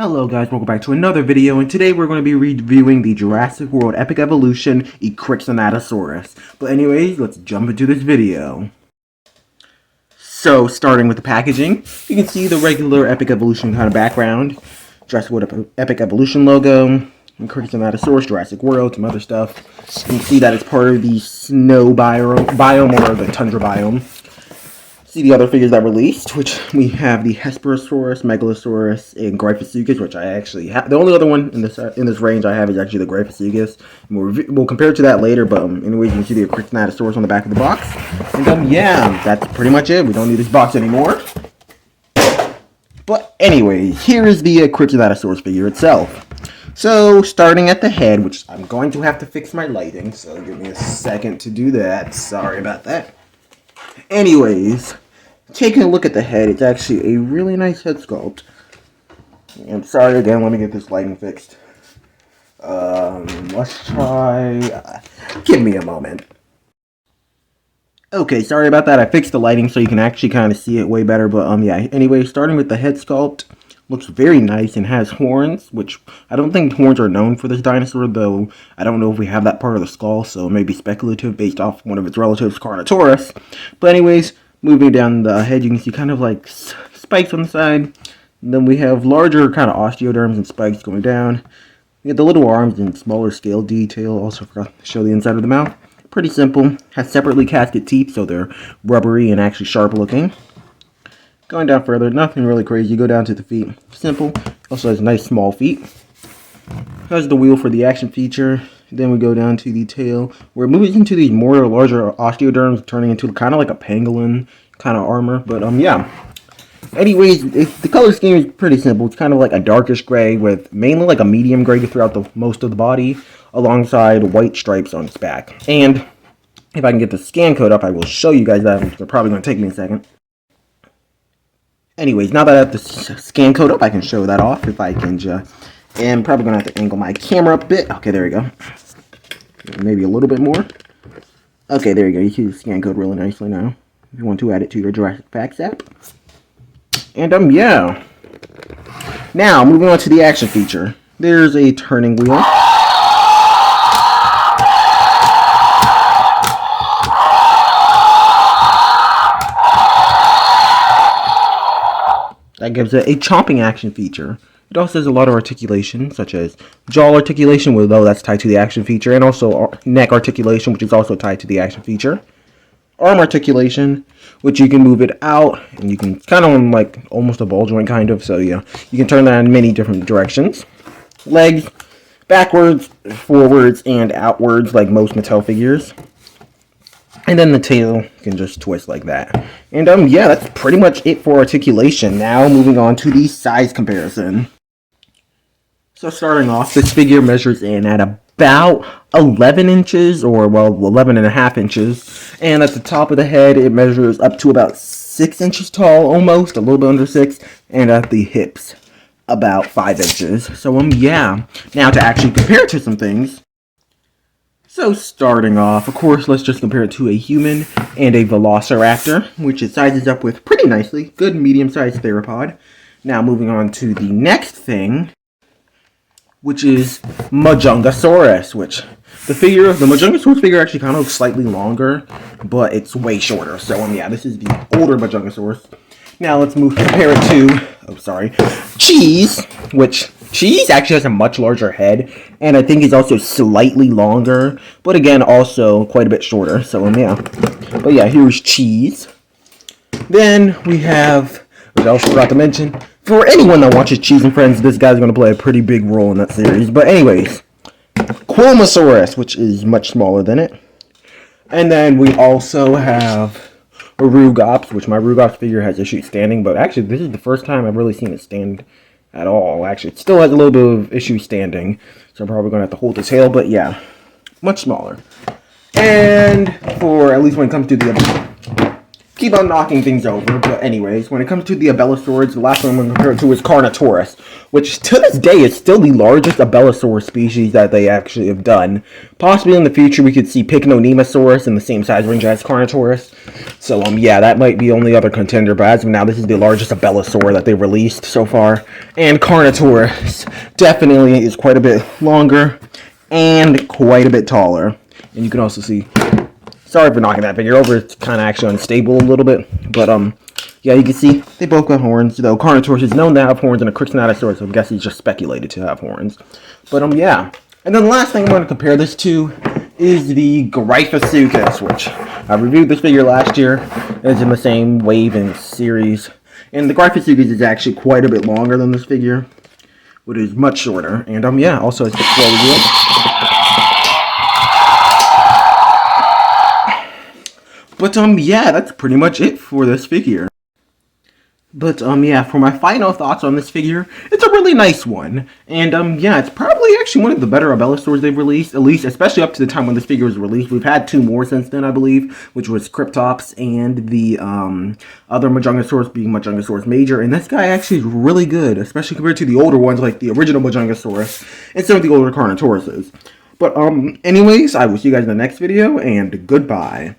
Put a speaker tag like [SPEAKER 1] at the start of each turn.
[SPEAKER 1] Hello guys, welcome back to another video, and today we're going to be reviewing the Jurassic World Epic Evolution Ekrixinatosaurus. But anyways, let's jump into this video. So, starting with the packaging, you can see the regular Epic Evolution kind of background, Jurassic World Epic Evolution logo, Ekrixinatosaurus, Jurassic World, some other stuff. You can see that it's part of the snow biome or the tundra biome. See the other figures that released, which we have the Hesperosaurus, Megalosaurus, and Gryphosuchus, which I actually have. The only other one in this range I have is actually the Gryphosuchus. We'll compare it to that later, but anyways, you can see the Ekrixinatosaurus on the back of the box. And yeah, that's pretty much it. We don't need this box anymore. But anyways, here is the Ekrixinatosaurus figure itself. So, starting at the head, which I'm going to have to fix my lighting, so give me a second to do that. Sorry about that. Anyways, taking a look at the head, it's actually a really nice head sculpt. I'm sorry again, let me get this lighting fixed. Let's try... give me a moment. Okay, sorry about that. I fixed the lighting so you can actually kind of see it way better. But, yeah. Anyway, starting with the head sculpt. Looks very nice and has horns, which I don't think horns are known for this dinosaur, though I don't know if we have that part of the skull, so it may be speculative based off one of its relatives, Carnotaurus. But anyways, moving down the head, you can see kind of like spikes on the side. And then we have larger kind of osteoderms and spikes going down. We have the little arms and smaller scale detail. Also forgot to show the inside of the mouth. Pretty simple. Has separately casted teeth, so they're rubbery and actually sharp looking. Going down further, nothing really crazy. Go down to the feet. Simple. Also has nice small feet. Has the wheel for the action feature. Then we go down to the tail, where it moves into these more larger osteoderms, turning into kind of like a pangolin kind of armor. But yeah. Anyways, the color scheme is pretty simple. It's kind of like a darkish gray with mainly like a medium gray throughout most of the body, alongside white stripes on its back. And if I can get the scan code up, I will show you guys that. It's probably going to take me a second. Anyways, now that I have the scan code up, I can show that off if I can just... And I'm probably going to have to angle my camera up a bit. Okay, there we go. Maybe a little bit more. Okay, there you go. You see the scan code really nicely now. If you want to add it to your Jurassic Facts app. And, yeah. Now, moving on to the action feature. There's a turning wheel. That gives it a chomping action feature. It also has a lot of articulation, such as jaw articulation, although that's tied to the action feature, and also neck articulation, which is also tied to the action feature. Arm articulation, which you can move it out, and you can kind of like almost a ball joint kind of, so yeah, you can turn that in many different directions. Legs, backwards, forwards, and outwards, like most Mattel figures. And then the tail can just twist like that. And yeah, that's pretty much it for articulation. Now moving on to the size comparison. So starting off, this figure measures in at about 11 inches, or well, 11 and a half inches. And at the top of the head, it measures up to about 6 inches tall, almost, a little bit under 6. And at the hips, about 5 inches. So yeah, now to actually compare it to some things. So starting off, of course, let's just compare it to a human and a velociraptor, which it sizes up with pretty nicely. Good medium-sized theropod. Now moving on to the next thing, which is Majungasaurus, which the Majungasaurus figure actually kind of looks slightly longer, but it's way shorter. So yeah, this is the older Majungasaurus. Now let's compare it to, Cheese, which Cheese actually has a much larger head, and I think he's also slightly longer, but again, also quite a bit shorter, so yeah. But yeah, here's Cheese. Then we have, which I also forgot to mention, for anyone that watches Cheese and Friends, this guy's going to play a pretty big role in that series. But anyways, Quilmosaurus, which is much smaller than it. And then we also have Rugops, which my Rugops figure has issues standing, but actually this is the first time I've really seen it stand at all. Actually, it still has a little bit of issue standing, so I'm probably going to have to hold the tail, but yeah, much smaller. And for, at least when it comes to the, keep on knocking things over, but anyways, when it comes to the Abelisaurs, the last one I'm going to compare it to is Carnotaurus, which to this day is still the largest Abelisaur species that they actually have done. Possibly in the future we could see Pycnonemosaurus in the same size range as Carnotaurus. So, yeah, that might be only other contender, but as of now, this is the largest Abelisaur that they've released so far. And Carnotaurus definitely is quite a bit longer and quite a bit taller. And you can also see, sorry for knocking that figure over, it's kind of actually unstable a little bit. But, yeah, you can see they both got horns, though Carnotaurus is known to have horns and Ekrixinatosaurus, so I guess he's just speculated to have horns. But, yeah. And then the last thing I'm going to compare this to is the Gryphosuchus, which I reviewed this figure last year. It's in the same wave and series. And the Gryphosuchus is actually quite a bit longer than this figure, but is much shorter. And, yeah, also has the slow wheel. But, yeah, that's pretty much it for this figure. But, yeah, for my final thoughts on this figure, it's a really nice one. And, yeah, it's probably actually one of the better Abelisaurs they've released, at least, especially up to the time when this figure was released. We've had 2 more since then, I believe, which was Cryptops and the, other Majungasaurus being Majungasaurus Major. And this guy actually is really good, especially compared to the older ones, like the original Majungasaurus and some of the older Carnotauruses. But, anyways, I will see you guys in the next video, and goodbye.